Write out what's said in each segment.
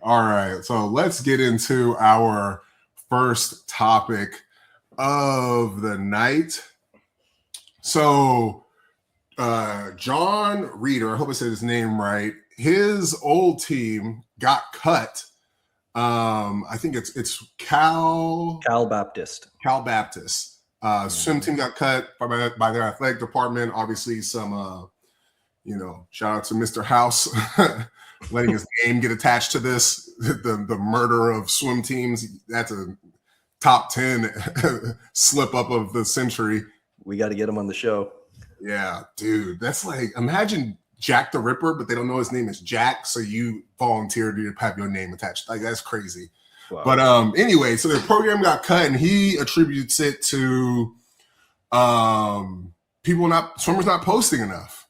All right, so let's get into our first topic of the night. So, Jon Reiter, I hope I said his name right. His old team got cut. I think it's Cal Baptist. Swim team got cut by their athletic department. Obviously, some shout out to Mr. House letting his name get attached to this. The murder of swim teams. That's a top 10 slip up of the century. We got to get him on the show. Yeah, dude. That's like, imagine Jack the Ripper, but they don't know his name is Jack, so you volunteered to have your name attached. Like, that's crazy. Wow. But anyway, so the program got cut, and he attributes it to swimmers not posting enough,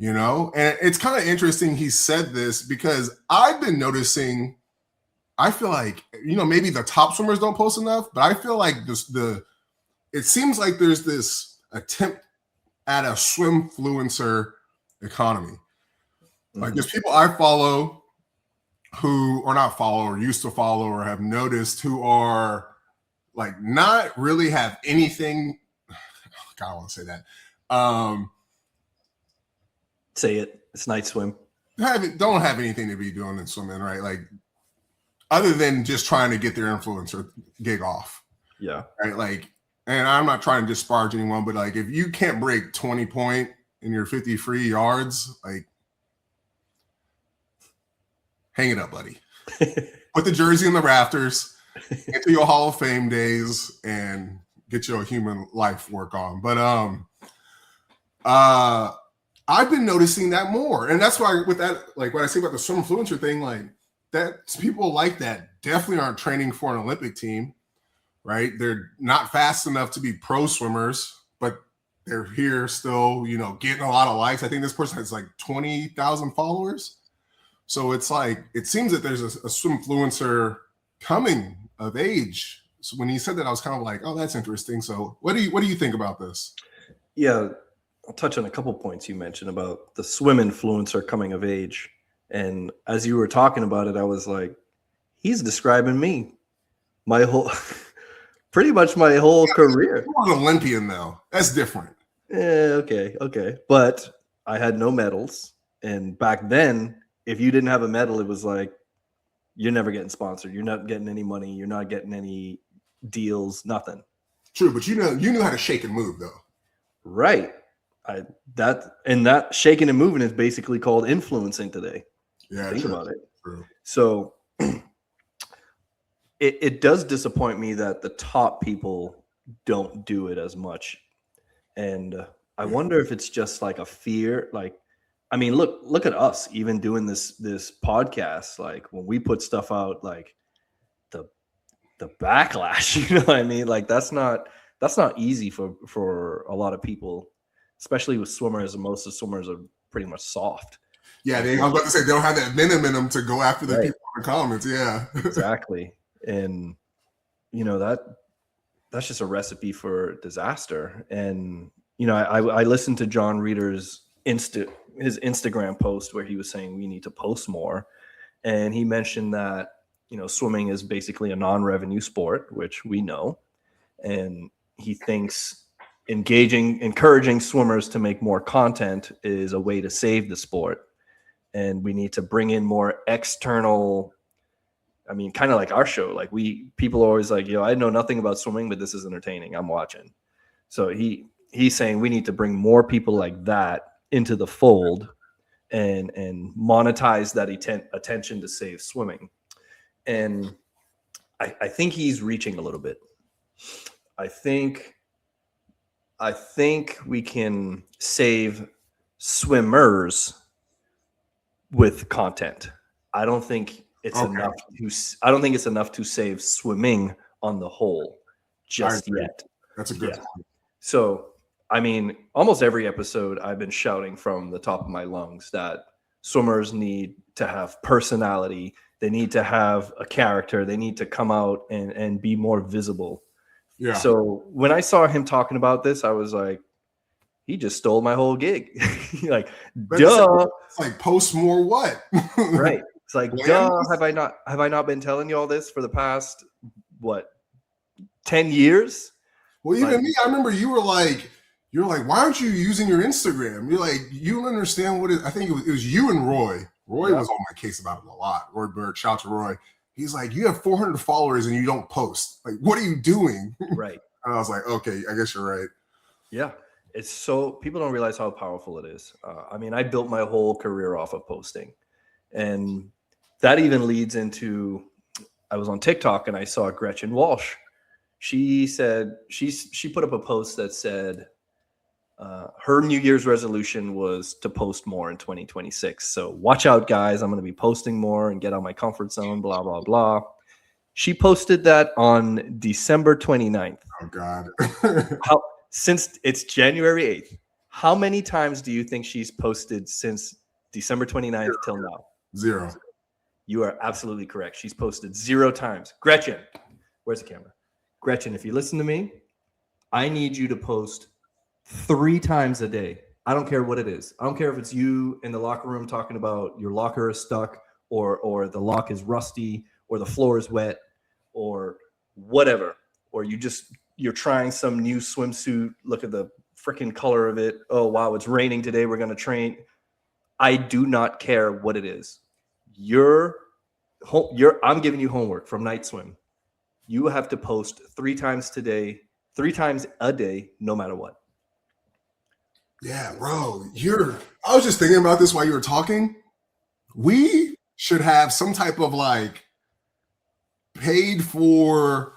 And it's kind of interesting he said this because I've been noticing, I feel like, maybe the top swimmers don't post enough, but I feel like it seems like there's this attempt at a swimfluencer economy. Like, there's people I follow or used to follow or have noticed who are like not really have anything. God, I want to say that. Say it. It's night swim. Don't have anything to be doing in swimming, right? Like, other than just trying to get their influencer gig off. Yeah. Right. Like, and I'm not trying to disparage anyone, but like, if you can't break 20 point in your 50 free yards, like, hang it up, buddy. Put the jersey in the rafters, get to your Hall of Fame days, and get your human life work on. But I've been noticing that more, and that's why with that, like, what I say about the swim influencer thing, like, that people like that definitely aren't training for an Olympic team, right? They're not fast enough to be pro swimmers, but they're here still, getting a lot of likes. I think this person has like 20,000 followers. So it's like, it seems that there's a swim influencer coming of age. So when he said that, I was kind of like, oh, that's interesting. So what do you think about this? Yeah, I'll touch on a couple points you mentioned about the swim influencer coming of age. And as you were talking about it, I was like, he's describing me. Pretty much my whole career. You're an Olympian, though. That's different. Yeah, okay. But I had no medals. And back then, if you didn't have a medal, it was like, you're never getting sponsored. You're not getting any money. You're not getting any deals, nothing. True, but you knew how to shake and move, though. Right. That shaking and moving is basically called influencing today. Yeah, think true. about it. True. So it does disappoint me that the top people don't do it as much. And I wonder if it's just like a fear. Like, I mean, look at us even doing this podcast. Like, when we put stuff out, like the backlash, you know what I mean? Like, that's not easy for a lot of people, especially with swimmers. And most of the swimmers are pretty much soft. Yeah, I was about to say they don't have that venom in them to go after the people in the comments. Yeah, exactly. And that's just a recipe for disaster. And I listened to Jon Reiter's his Instagram post where he was saying we need to post more, and he mentioned that swimming is basically a non-revenue sport, which we know, and he thinks encouraging swimmers to make more content is a way to save the sport. And we need to bring in more external, I mean, kind of like our show. Like, people are always like, I know nothing about swimming, but this is entertaining. I'm watching. So he's saying we need to bring more people like that into the fold and monetize that attention to save swimming. And I think he's reaching a little bit. I think we can save swimmers with content. I don't think it's enough to save swimming on the whole just yet. That's a good point. So, I mean, almost every episode I've been shouting from the top of my lungs that swimmers need to have personality. They need to have a character. They need to come out and be more visible. Yeah. So when I saw him talking about this, I was like, he just stole my whole gig. Like, duh. It's like, post more what? Right. It's like, duh, have I not been telling you all this for the past, 10 years? Well, even me, I remember you were like, why aren't you using your Instagram? You're like, you don't understand what it. I think it was you and Roy. Roy was on my case about it a lot. Roy Bird, shout out to Roy. He's like, you have 400 followers and you don't post. Like, what are you doing? Right. And I was like, okay, I guess you're right. Yeah. It's so, people don't realize how powerful it is. I mean, I built my whole career off of posting. And that even leads into, I was on TikTok and I saw Gretchen Walsh. She said, she put up a post that said, her New Year's resolution was to post more in 2026. So watch out, guys. I'm going to be posting more and get out of my comfort zone, blah, blah, blah. She posted that on December 29th. Oh, God. Since it's January 8th, how many times do you think she's posted since December 29th till now? 0. You are absolutely correct. She's posted 0 times. Gretchen, where's the camera? Gretchen, if you listen to me, I need you to post 3 times a day. I don't care what it is. I don't care if it's you in the locker room talking about your locker is stuck or the lock is rusty or the floor is wet or whatever. Or you're trying some new swimsuit. Look at the freaking color of it. Oh, wow, it's raining today. We're going to train. I do not care what it is. I'm giving you homework from Night Swim. You have to post 3 times today, 3 times a day, no matter what. Yeah, bro. I was just thinking about this while you were talking. We should have some type of like paid for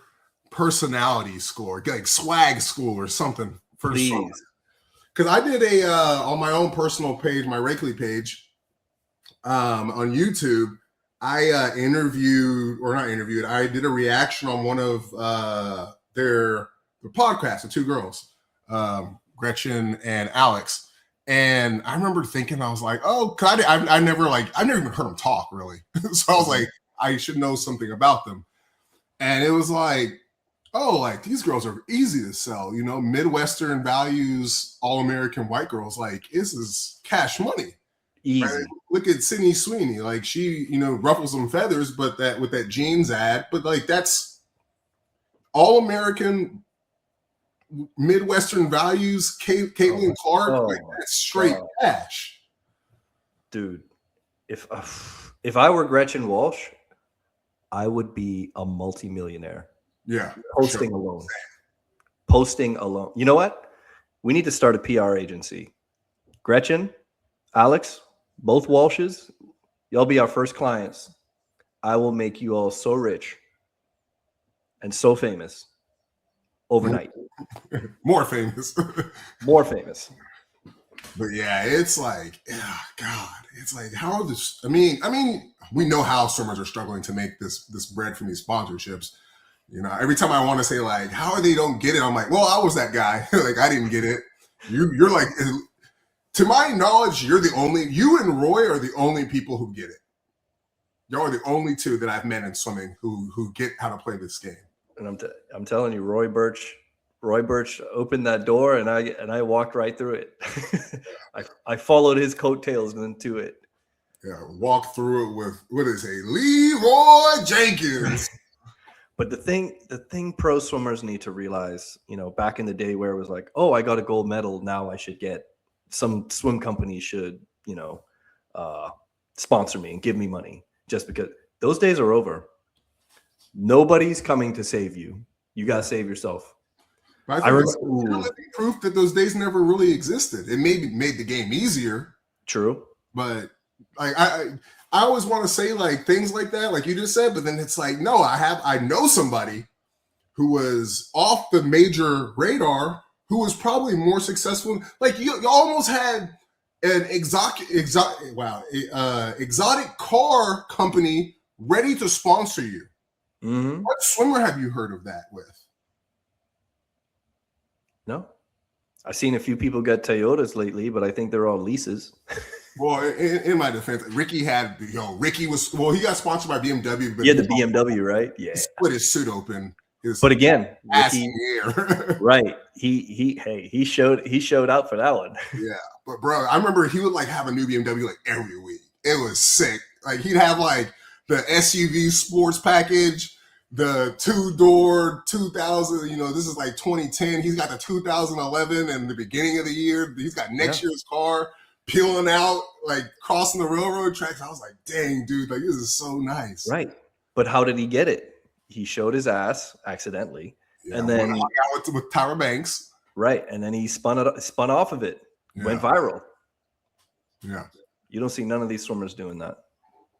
personality score, like swag school or something for Please. Because I did on my own personal page, my Rakely page, on YouTube. I I did a reaction on one of their podcasts, the 2 girls, Gretchen and Alex. And I remember thinking, I was like, oh, cause I've never even heard them talk really. So I was like, I should know something about them. And it was like, oh, like these girls are easy to sell, Midwestern values, all-American white girls. Like, this is cash money. Easy. Right? Look at Sydney Sweeney. Like, she, ruffles some feathers, but that with that jeans ad, but like that's all-American Midwestern values, Caitlin Clark, like that's straight cash. Dude, if I were Gretchen Walsh, I would be a multimillionaire. Yeah. Posting alone. You know what? We need to start a PR agency. Gretchen, Alex, both Walshes, y'all be our first clients. I will make you all so rich and so famous overnight. More famous. More famous. But yeah, it's like, God, it's like, how are this? I mean, we know how swimmers are struggling to make this bread from these sponsorships. Every time I want to say like, how are they don't get it? I'm like, well, I was that guy. Like, I didn't get it. You're like, to my knowledge, you and Roy are the only people who get it. Y'all are the only 2 that I've met in swimming who get how to play this game. And I'm telling you, Roy Birch opened that door and I walked right through it. I followed his coattails into it. Yeah, walk through it with, what is it, Leroy Jenkins. But the thing pro swimmers need to realize, back in the day where it was like, oh, I got a gold medal, now I should get some swim company should, sponsor me and give me money just because those days are over. Nobody's coming to save you. You got to save yourself. I remember proof that those days never really existed. It maybe made the game easier. True. But like I always want to say like things like that, like you just said, but then it's like, no, I know somebody who was off the major radar who was probably more successful. Like you almost had an exotic car company ready to sponsor you. Mm-hmm. What swimmer have you heard of that with? No. I've seen a few people get Toyotas lately, but I think they're all leases. Well, in my defense, Ricky he got sponsored by BMW. But yeah, the BMW, right? Yeah. He split his suit open. But again, Ricky, right. He showed out for that one. Yeah. But bro, I remember he would like have a new BMW like every week. It was sick. Like he'd have like the SUV sports package, the 2-door 2000. You know, this is like 2010. He's got the 2011 and the beginning of the year. He's got next year's car peeling out, like crossing the railroad tracks. I was like, dang, dude, like this is so nice. Right. But how did he get it? He showed his ass accidentally. Yeah, and then hung out with Tyra Banks. Right. And then he spun off of it. Went viral. Yeah. You don't see none of these swimmers doing that.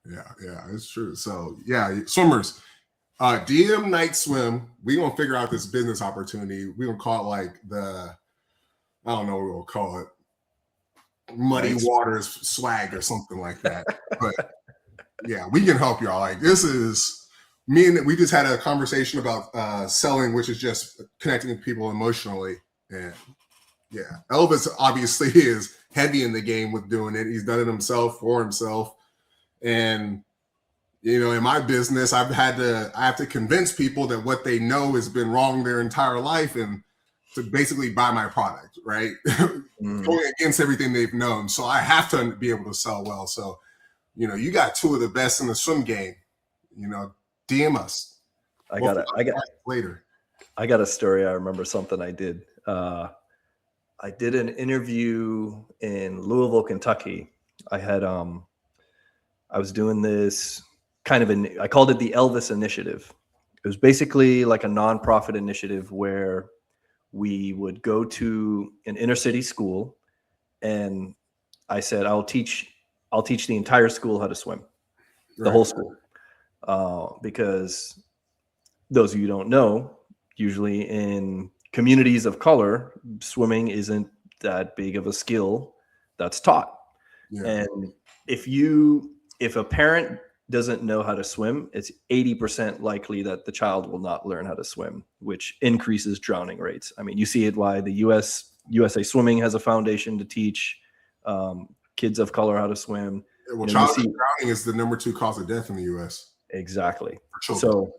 Yeah, it's true. So yeah, swimmers, DM Night Swim. We're gonna figure out this business opportunity. We're gonna call it like I don't know what we'll call it. Muddy Waters swag or something like that. But yeah, we can help y'all. Like this is we just had a conversation about selling, which is just connecting with people emotionally. And yeah, Elvis obviously is heavy in the game with doing it. He's done it himself for himself. And you know, in my business, I have to convince people that what they know has been wrong their entire life and to basically buy my product, right? Going against everything they've known. So I have to be able to sell well. So, you know, you got two of the best in the swim game. You know, DM us. I got later. I got a story. I remember something I did. I did an interview in Louisville, Kentucky. I was doing this kind of I called it the Elvis Initiative. It was basically like a nonprofit initiative where we would go to an inner city school, and I said, I'll teach the entire school how to swim, the whole school. Because those of you who don't know, usually in communities of color, swimming isn't that big of a skill that's taught. Yeah. And if a parent doesn't know how to swim, it's 80% likely that the child will not learn how to swim, which increases drowning rates. I mean, you see it why the USA Swimming has a foundation to teach kids of color how to swim. Yeah, well, childhood drowning is the number 2 cause of death in the U.S. Exactly. So,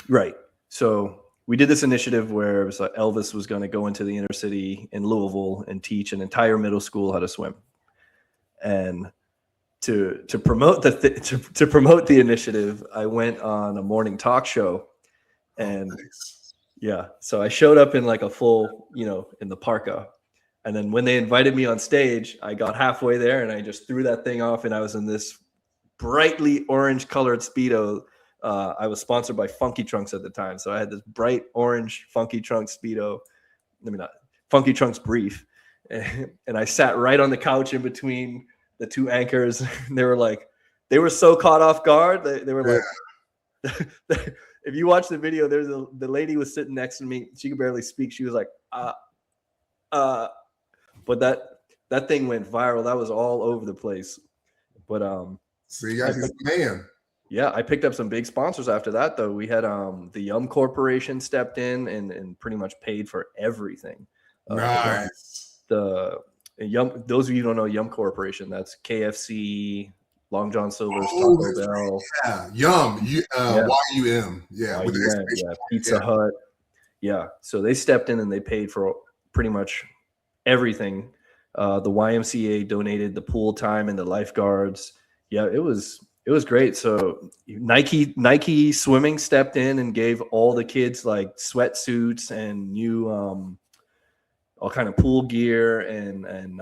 right. So we did this initiative where it was like Elvis was going to go into the inner city in Louisville and teach an entire middle school how to swim. And to promote to promote the initiative, I went on a morning talk show, and so I showed up in like a full, in the parka, and then when they invited me on stage, I got halfway there and I just threw that thing off, and I was in this brightly orange colored Speedo. I was sponsored by Funky Trunks at the time, so I had this bright orange Funky Trunks Speedo. Funky Trunks brief, and I sat right on the couch in between the two anchors. They were so caught off guard. They were like, if you watch the video, the lady was sitting next to me. She could barely speak. She was like, but that thing went viral. That was all over the place. But so you guys, he's the man. Yeah, I picked up some big sponsors after that, though. We had the Yum Corporation stepped in and pretty much paid for everything. Nice. Yum, those of you who don't know Yum Corporation, that's KFC, Long John Silver's, Taco Bell. Yeah, Yum, YUM. Yeah, Pizza Hut. Yeah, so they stepped in and they paid for pretty much everything. The YMCA donated the pool time and the lifeguards. Yeah, it was great. So Nike Swimming stepped in and gave all the kids like sweatsuits and new all kind of pool gear and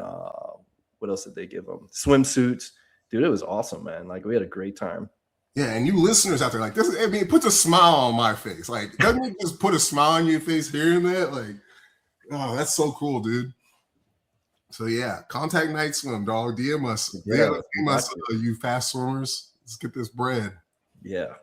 what else did they give them? Swimsuits. Dude, it was awesome, man. Like, we had a great time. Yeah, and you listeners out there, like, this, I mean, it puts a smile on my face. Like, doesn't it just put a smile on your face hearing that? Like, oh, that's so cool, dude. So yeah, contact Night Swim, dog. DM us. DM us, you fast swimmers. Let's get this bread. Yeah.